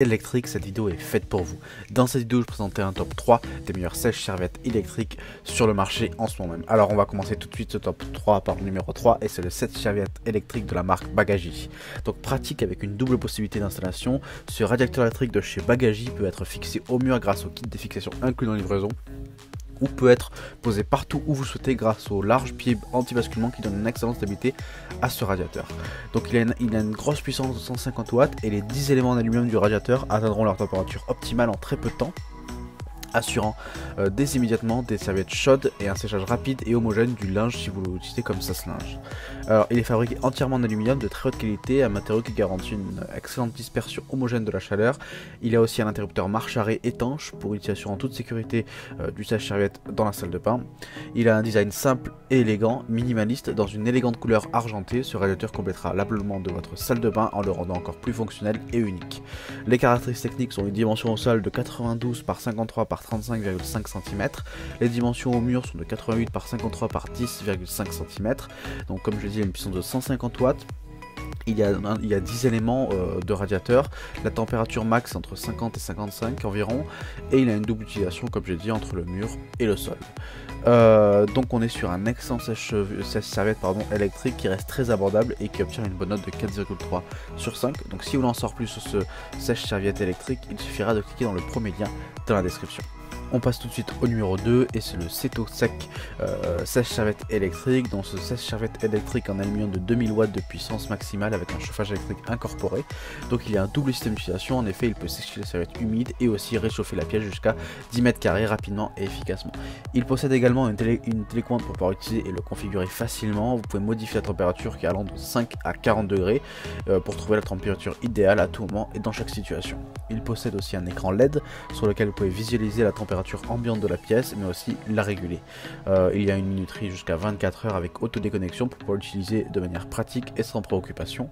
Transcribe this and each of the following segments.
électrique, cette vidéo est faite pour vous. Dans cette vidéo, je présentais un top 3 des meilleures sèche-serviettes électriques sur le marché en ce moment même. Alors on va commencer tout de suite ce top 3 par le numéro 3 et c'est le sèche-serviette électrique de la marque Bagaji. Donc pratique avec une double possibilité d'installation, ce radiateur électrique de chez Bagaji peut être fixé au mur grâce au kit de fixation inclus dans la livraison, ou peut être posé partout où vous souhaitez grâce au large pied anti-basculement qui donne une excellente stabilité à ce radiateur. Donc il a une grosse puissance de 150 watts et les 10 éléments en aluminium du radiateur atteindront leur température optimale en très peu de temps, assurant dès immédiatement des serviettes chaudes et un séchage rapide et homogène du linge si vous l'utilisez comme sèche-linge. Alors il est fabriqué entièrement en aluminium de très haute qualité, un matériau qui garantit une excellente dispersion homogène de la chaleur. Il a aussi un interrupteur marche-arrêt étanche pour utilisation en toute sécurité du sèche-serviette dans la salle de bain. Il a un design simple et élégant, minimaliste, dans une élégante couleur argentée. Ce radiateur complétera l'ameublement de votre salle de bain en le rendant encore plus fonctionnel et unique. Les caractéristiques techniques sont une dimension au sol de 92 par 53 par 35,5 cm. Les dimensions au mur sont de 88 par 53 par 10,5 cm. Donc comme je l'ai dit, il y a une puissance de 150 watts. Il y a 10 éléments de radiateur, la température max entre 50 et 55 environ, et il a une double utilisation comme j'ai dit entre le mur et le sol. Donc on est sur un excellent sèche-serviette électrique qui reste très abordable et qui obtient une bonne note de 4,3 sur 5. Donc si vous voulez en savoir plus sur ce sèche-serviette électrique, il suffira de cliquer dans le premier lien dans la description. On passe tout de suite au numéro 2 et c'est le Setosec sèche-serviette électrique. Donc ce sèche-serviette électrique en aluminium de 2000 watts de puissance maximale avec un chauffage électrique incorporé. Donc il y a un double système d'utilisation. En effet, il peut sécher les serviettes humides et aussi réchauffer la pièce jusqu'à 10 mètres carrés rapidement et efficacement. Il possède également une télécommande pour pouvoir l'utiliser et le configurer facilement. Vous pouvez modifier la température qui allant de 5 à 40 degrés pour trouver la température idéale à tout moment et dans chaque situation. Il possède aussi un écran LED sur lequel vous pouvez visualiser la température ambiante de la pièce mais aussi la réguler. Il y a une minuterie jusqu'à 24 heures avec autodéconnexion pour pouvoir l'utiliser de manière pratique et sans préoccupation.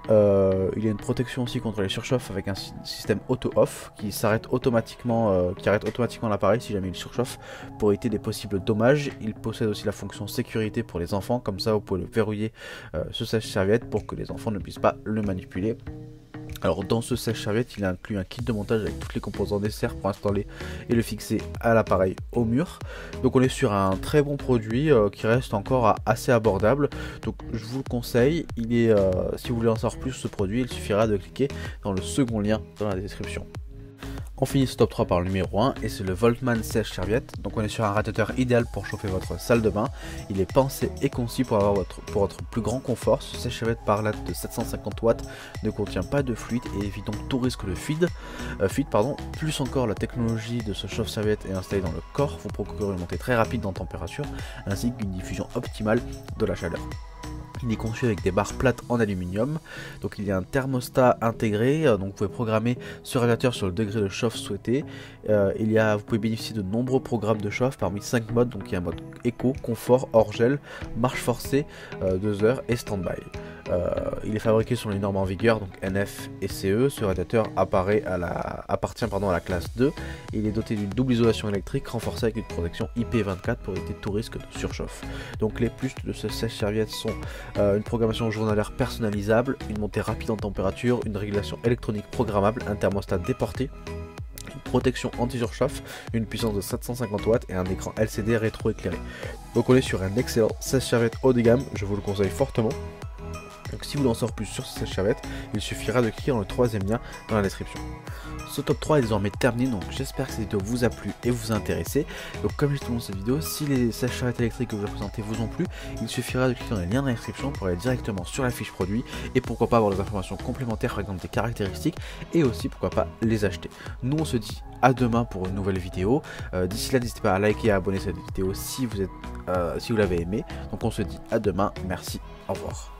Il y a une protection aussi contre les surchauffes avec un système auto-off qui s'arrête automatiquement, qui arrête automatiquement l'appareil si jamais il surchauffe pour éviter des possibles dommages. Il possède aussi la fonction sécurité pour les enfants, comme ça vous pouvez le verrouiller ce sèche-serviette pour que les enfants ne puissent pas le manipuler. Alors dans ce sèche-serviette, il inclut un kit de montage avec tous les composants nécessaires pour installer et le fixer à l'appareil au mur. Donc on est sur un très bon produit qui reste encore assez abordable. Donc je vous le conseille, si vous voulez en savoir plus sur ce produit, il suffira de cliquer dans le second lien dans la description. On finit ce top 3 par le numéro 1 et c'est le Voltman sèche-serviette. Donc on est sur un radiateur idéal pour chauffer votre salle de bain. Il est pensé et conçu pour votre plus grand confort. Ce sèche-serviette par latte de 750 watts ne contient pas de fluide et évite donc tout risque de fuite. Plus encore, la technologie de ce chauffe-serviette est installée dans le corps, vous procure une montée très rapide en température ainsi qu'une diffusion optimale de la chaleur. Il est conçu avec des barres plates en aluminium, donc il y a un thermostat intégré, donc vous pouvez programmer ce radiateur sur le degré de chauffe souhaité. Vous pouvez bénéficier de nombreux programmes de chauffe parmi 5 modes, donc il y a un mode éco, confort, hors gel, marche forcée, 2 heures et stand-by. Il est fabriqué sur les normes en vigueur, donc NF et CE. Ce radiateur appartient à la classe 2. Il est doté d'une double isolation électrique renforcée avec une protection IP24 pour éviter tout risque de surchauffe. Donc les plus de ce sèche-serviette sont une programmation journalière personnalisable, une montée rapide en température, une régulation électronique programmable, un thermostat déporté, une protection anti-surchauffe, une puissance de 750 watts et un écran LCD rétro-éclairé. Donc on est sur un excellent sèche-serviette haut de gamme, je vous le conseille fortement. Donc si vous voulez en savoir plus sur ce sèche-serviette, il suffira de cliquer dans le troisième lien dans la description. Ce top 3 est désormais terminé, donc j'espère que cette vidéo vous a plu et vous a intéressé. Donc comme je dis tout le long de cette vidéo, si les sèche-serviettes électriques que je vous ai présentées vous ont plu, il suffira de cliquer dans les liens dans la description pour aller directement sur la fiche produit et pourquoi pas avoir des informations complémentaires, par exemple des caractéristiques et aussi pourquoi pas les acheter. Nous on se dit à demain pour une nouvelle vidéo. D'ici là n'hésitez pas à liker et à abonner cette vidéo si vous l'avez aimé. Donc on se dit à demain, merci, au revoir.